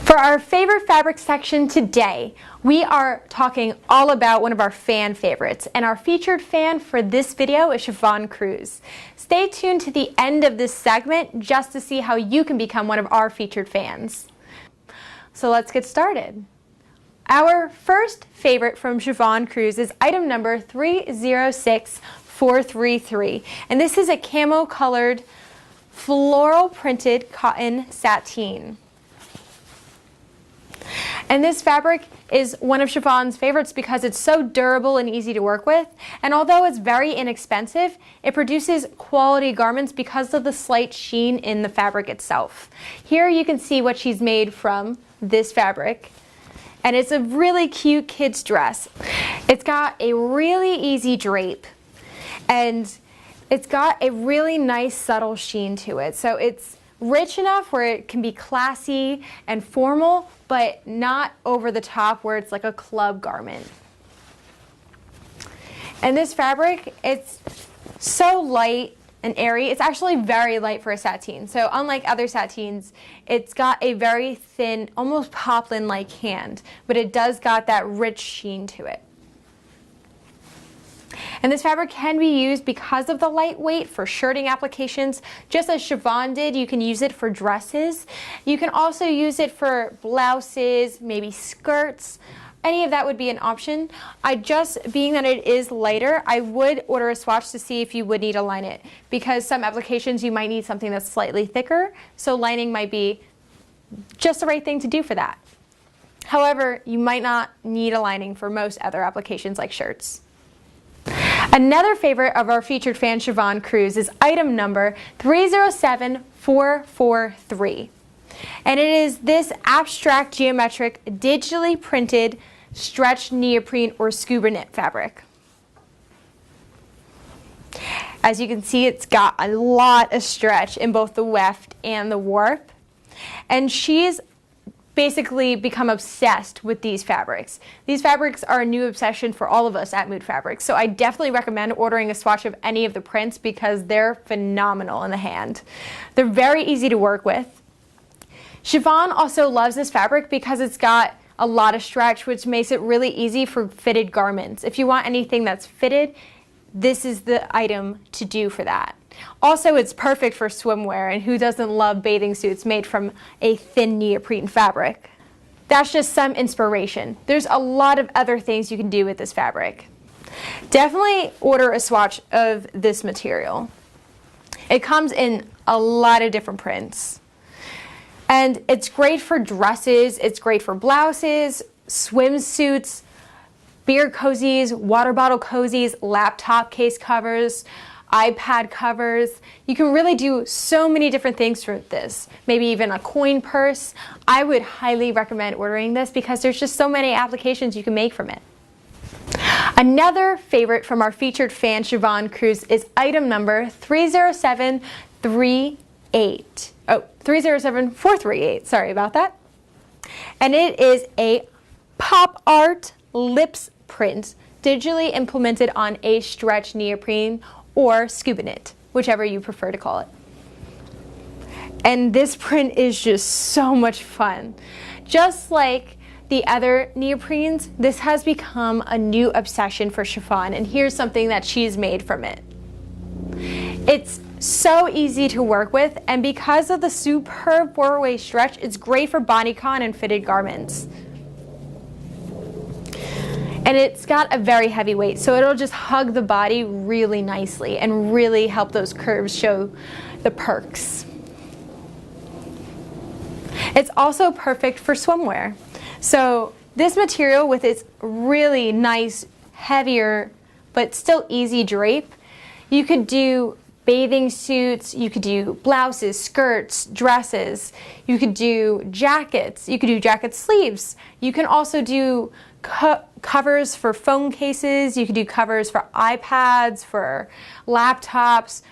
For our favorite fabric section today, we are talking all about one of our fan favorites, and our featured fan for this video is Chiffon Cruz. Stay tuned to the end of this segment just to see how you can become one of our featured fans. So let's get started. Our first favorite from Chiffon Cruz is item number 306433, and this is a camo colored floral printed cotton sateen. And this fabric is one of Chiffon's favorites because it's so durable and easy to work with, and although it's very inexpensive, it produces quality garments because of the slight sheen in the fabric itself. Here you can see what she's made from this fabric, and it's a really cute kid's dress. It's got a really easy drape, and it's got a really nice subtle sheen to it, so it's rich enough where it can be classy and formal, but not over the top where it's like a club garment. And this fabric, it's so light and airy. It's actually very light for a sateen. So unlike other sateens, it's got a very thin, almost poplin-like hand, but it does got that rich sheen to it. And this fabric can be used because of the lightweight for shirting applications. Just as Chiffon did, you can use it for dresses. You can also use it for blouses, maybe skirts. Any of that would be an option. Being that it is lighter, I would order a swatch to see if you would need to line it, because some applications you might need something that's slightly thicker, so lining might be just the right thing to do for that. However, you might not need a lining for most other applications like shirts. Another favorite of our featured fan Chiffon Cruz is item number 307443. And it is this abstract geometric digitally printed stretch neoprene or scuba knit fabric. As you can see, it's got a lot of stretch in both the weft and the warp. And she's basically become obsessed with these fabrics. These fabrics are a new obsession for all of us at Mood Fabrics, so I definitely recommend ordering a swatch of any of the prints because they're phenomenal in the hand. They're very easy to work with. Chiffon also loves this fabric because it's got a lot of stretch, which makes it really easy for fitted garments. If you want anything that's fitted, this is the item to do for that. Also, it's perfect for swimwear, and who doesn't love bathing suits made from a thin neoprene fabric? That's just some inspiration. There's a lot of other things you can do with this fabric. Definitely order a swatch of this material. It comes in a lot of different prints. And it's great for dresses, it's great for blouses, swimsuits, beer cozies, water bottle cozies, laptop case covers, iPad covers. You can really do so many different things with this. Maybe even a coin purse. I would highly recommend ordering this because there's just so many applications you can make from it. Another favorite from our featured fan Chiffon Cruz is item number 307438. Sorry about that. And it is a pop art lips print digitally implemented on a stretch neoprene or scuba knit, whichever you prefer to call it. And this print is just so much fun. Just like the other neoprenes, this has become a new obsession for Chiffon, and here's something that she's made from it. It's so easy to work with, and because of the superb four-way stretch, it's great for bodycon and fitted garments. And it's got a very heavy weight, so it'll just hug the body really nicely and really help those curves show the perks. It's also perfect for swimwear. So this material with its really nice, heavier, but still easy drape, you could do bathing suits, you could do blouses, skirts, dresses, you could do jackets, you could do jacket sleeves. You can also do covers for phone cases, you could do covers for iPads, for laptops,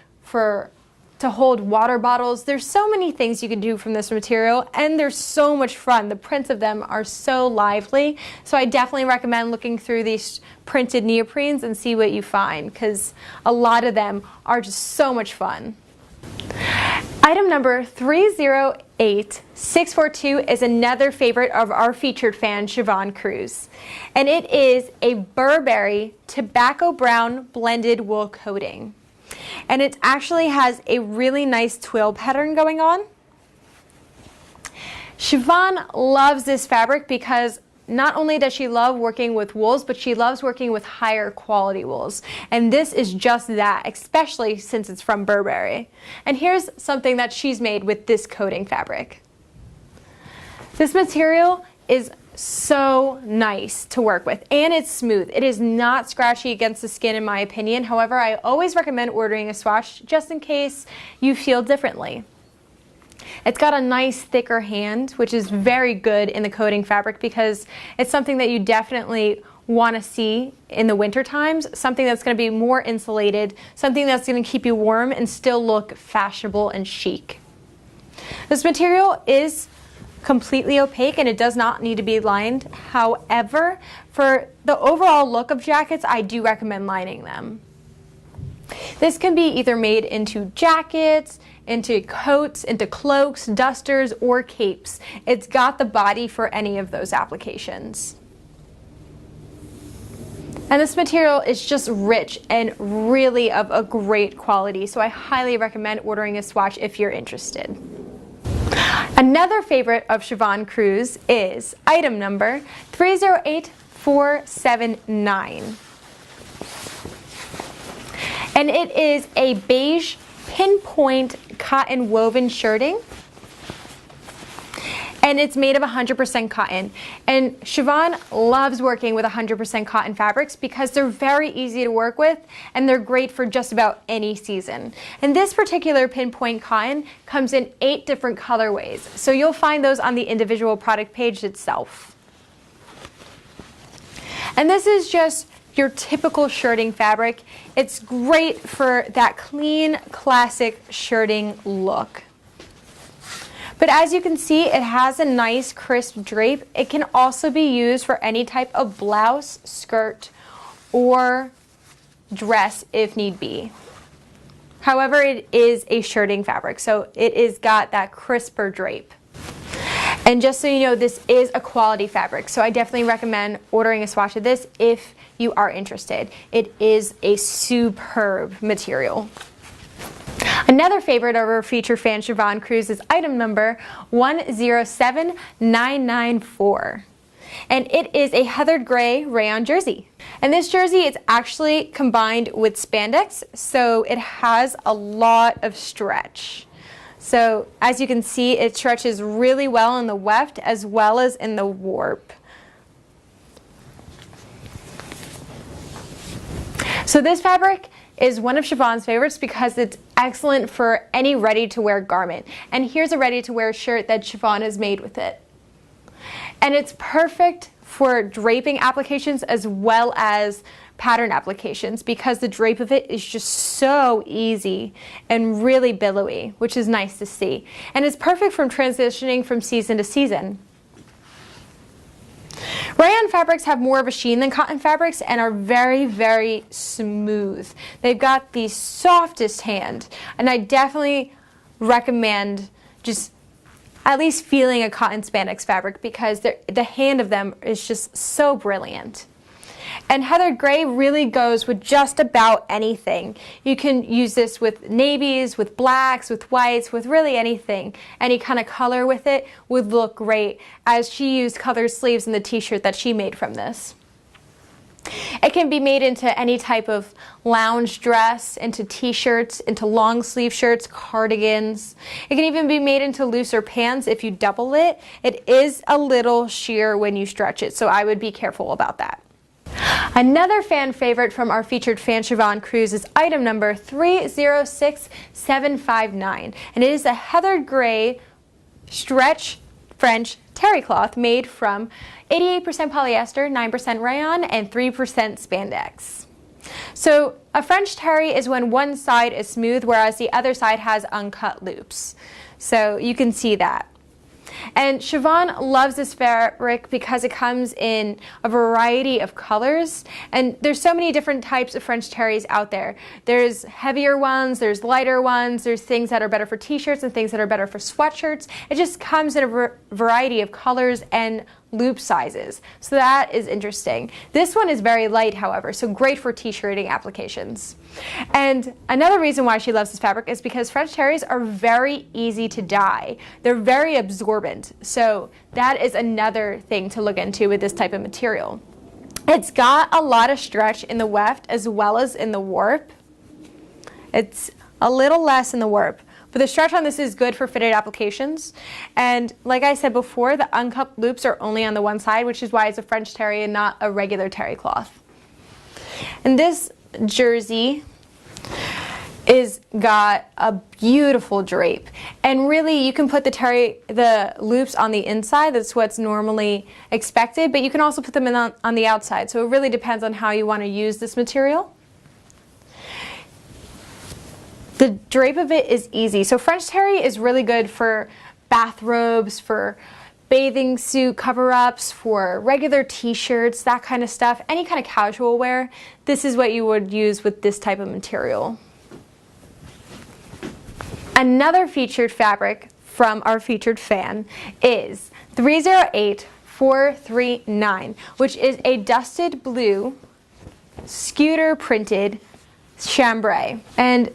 to hold water bottles. There's so many things you can do from this material, and they're so much fun. The prints of them are so lively, so I definitely recommend looking through these printed neoprenes and see what you find, because a lot of them are just so much fun. Item number 308642 is another favorite of our featured fan, Siobhan Cruz. And it is a Burberry tobacco brown blended wool coating. And it actually has a really nice twill pattern going on. Siobhan loves this fabric because not only does she love working with wools, but she loves working with higher quality wools. And this is just that, especially since it's from Burberry. And here's something that she's made with this coating fabric. This material is so nice to work with, and it's smooth. It is not scratchy against the skin in my opinion. However, I always recommend ordering a swatch just in case you feel differently. It's got a nice thicker hand, which is very good in the coating fabric because it's something that you definitely want to see in the winter times, something that's going to be more insulated, something that's going to keep you warm and still look fashionable and chic. This material is completely opaque and it does not need to be lined. However, for the overall look of jackets, I do recommend lining them. This can be either made into jackets, into coats, into cloaks, dusters, or capes. It's got the body for any of those applications. And this material is just rich and really of a great quality, so I highly recommend ordering a swatch if you're interested. Another favorite of Siobhan Cruz is item number 308479. And it is a beige pinpoint cotton woven shirting. And it's made of 100% cotton. And Siobhan loves working with 100% cotton fabrics because they're very easy to work with and they're great for just about any season. And this particular pinpoint cotton comes in 8 different colorways. So you'll find those on the individual product page itself. And this is just your typical shirting fabric. It's great for that clean, classic shirting look. But as you can see, it has a nice crisp drape. It can also be used for any type of blouse, skirt, or dress if need be. However, it is a shirting fabric, so it is got that crisper drape. And just so you know, this is a quality fabric, so I definitely recommend ordering a swatch of this if you are interested. It is a superb material. Another favorite of our featured fan, Siobhan Cruz, is item number 107994. And it is a heathered gray rayon jersey. And this jersey is actually combined with spandex, so it has a lot of stretch. So as you can see, it stretches really well in the weft as well as in the warp. So this fabric is one of Siobhan's favorites because it's excellent for any ready-to-wear garment. And here's a ready-to-wear shirt that Siobhan has made with it. And it's perfect for draping applications as well as pattern applications because the drape of it is just so easy and really billowy, which is nice to see. And it's perfect from transitioning from season to season. Rayon fabrics have more of a sheen than cotton fabrics and are very, very smooth. They've got the softest hand, and I definitely recommend just at least feeling a cotton spandex fabric because the hand of them is just so brilliant. And heathered gray really goes with just about anything. You can use this with navies, with blacks, with whites, with really anything. Any kind of color with it would look great, as she used colored sleeves in the t-shirt that she made from this. It can be made into any type of lounge dress, into t-shirts, into long sleeve shirts, cardigans. It can even be made into looser pants if you double it. It is a little sheer when you stretch it, so I would be careful about that. Another fan favorite from our featured fan, Siobhan Cruz, is item number 306759. And it is a heathered gray stretch French terry cloth made from 88% polyester, 9% rayon, and 3% spandex. So a French terry is when one side is smooth, whereas the other side has uncut loops. So you can see that. And Siobhan loves this fabric because it comes in a variety of colors, and there's so many different types of French terries out there. There's heavier ones, there's lighter ones, there's things that are better for t-shirts and things that are better for sweatshirts. It just comes in a variety of colors and loop sizes, so that is interesting. This one is very light, however, so great for t-shirting applications. And another reason why she loves this fabric is because French terries are very easy to dye. They're very absorbent, so that is another thing to look into with this type of material. It's got a lot of stretch in the weft as well as in the warp. It's a little less in the warp, but the stretch on this is good for fitted applications. And like I said before, the uncupped loops are only on the one side, which is why it's a French terry and not a regular terry cloth. And this jersey is got a beautiful drape. And really you can put the loops on the inside. That's what's normally expected, but you can also put them in on the outside. So it really depends on how you want to use this material. The drape of it is easy. So French terry is really good for bathrobes, for bathing suit cover-ups, for regular t-shirts, that kind of stuff, any kind of casual wear. This is what you would use with this type of material. Another featured fabric from our featured fan is 308439, which is a dusted blue scooter printed chambray. And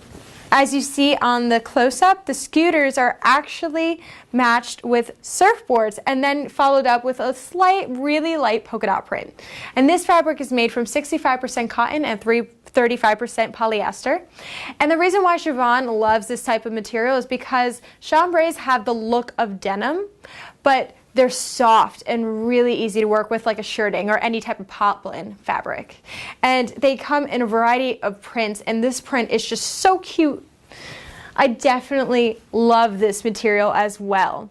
as you see on the close-up, the scooters are actually matched with surfboards and then followed up with a slight, really light polka dot print. And this fabric is made from 65% cotton and 35% polyester. And the reason why Siobhan loves this type of material is because chambrays have the look of denim, but they're soft and really easy to work with, like a shirting or any type of poplin fabric. And they come in a variety of prints, and this print is just so cute. I definitely love this material as well.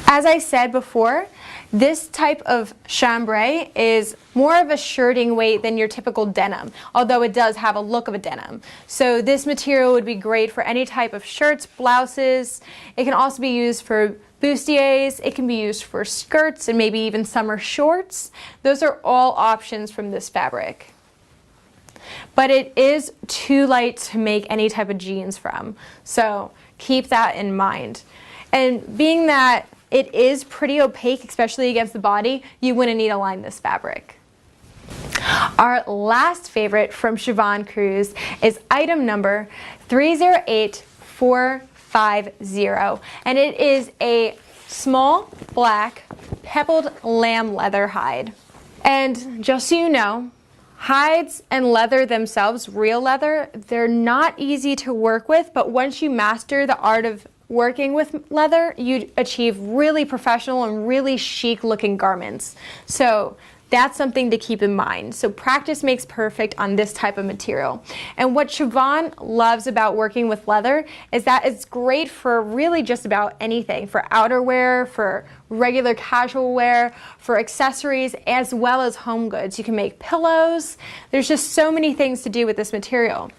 As I said before, this type of chambray is more of a shirting weight than your typical denim, although it does have a look of a denim. So this material would be great for any type of shirts, blouses. It can also be used for bustiers. It can be used for skirts and maybe even summer shorts. Those are all options from this fabric. But it is too light to make any type of jeans from, so keep that in mind. And being that it is pretty opaque, especially against the body, you wouldn't need to line this fabric. Our last favorite from Siobhan Cruz is item number 308450, and it is a small black pebbled lamb leather hide. And just so you know, hides and leather themselves, real leather, they're not easy to work with, but once you master the art of working with leather, you achieve really professional and really chic looking garments. So that's something to keep in mind. So practice makes perfect on this type of material. And what Siobhan loves about working with leather is that it's great for really just about anything, for outerwear, for regular casual wear, for accessories, as well as home goods. You can make pillows. There's just so many things to do with this material.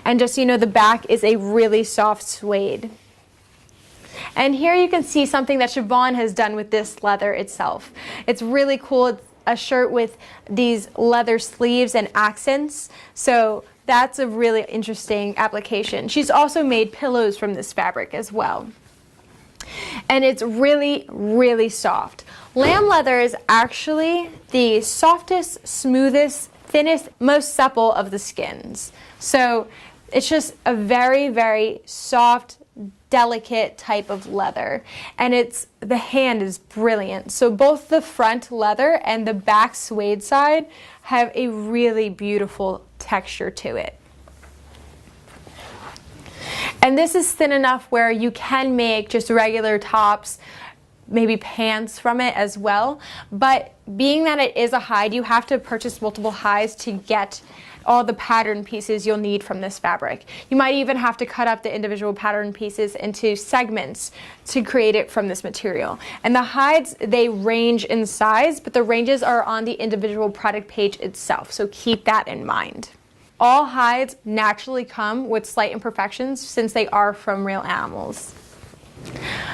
And just so you know, the back is a really soft suede. And here you can see something that Siobhan has done with this leather itself. It's really cool. It's a shirt with these leather sleeves and accents. So that's a really interesting application. She's also made pillows from this fabric as well. And it's really, really soft. Lamb leather is actually the softest, smoothest, thinnest, most supple of the skins. So it's just a very, very soft, delicate type of leather, and the hand is brilliant. So both the front leather and the back suede side have a really beautiful texture to it. And this is thin enough where you can make just regular tops, maybe pants from it as well. But being that it is a hide, you have to purchase multiple hides to get all the pattern pieces you'll need from this fabric. You might even have to cut up the individual pattern pieces into segments to create it from this material. And the hides, they range in size, but the ranges are on the individual product page itself, so keep that in mind. all hides naturally come with slight imperfections since they are from real animals.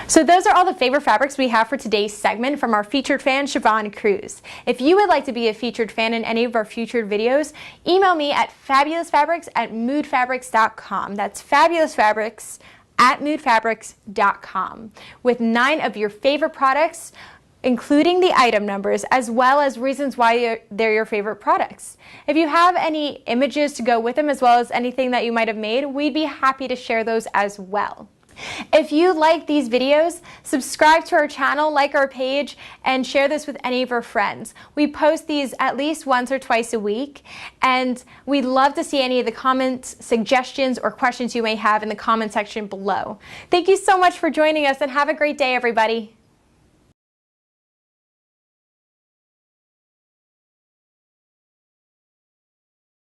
So those are all the favorite fabrics we have for today's segment from our featured fan, Siobhan Cruz. If you would like to be a featured fan in any of our featured videos, email me at fabulousfabrics@moodfabrics.com. That's fabulousfabrics@moodfabrics.com with 9 of your favorite products, including the item numbers, as well as reasons why they're your favorite products. If you have any images to go with them, as well as anything that you might have made, we'd be happy to share those as well. If you like these videos, subscribe to our channel, like our page, and share this with any of your friends. We post these at least once or twice a week, and we'd love to see any of the comments, suggestions, or questions you may have in the comment section below. Thank you so much for joining us, and have a great day, everybody.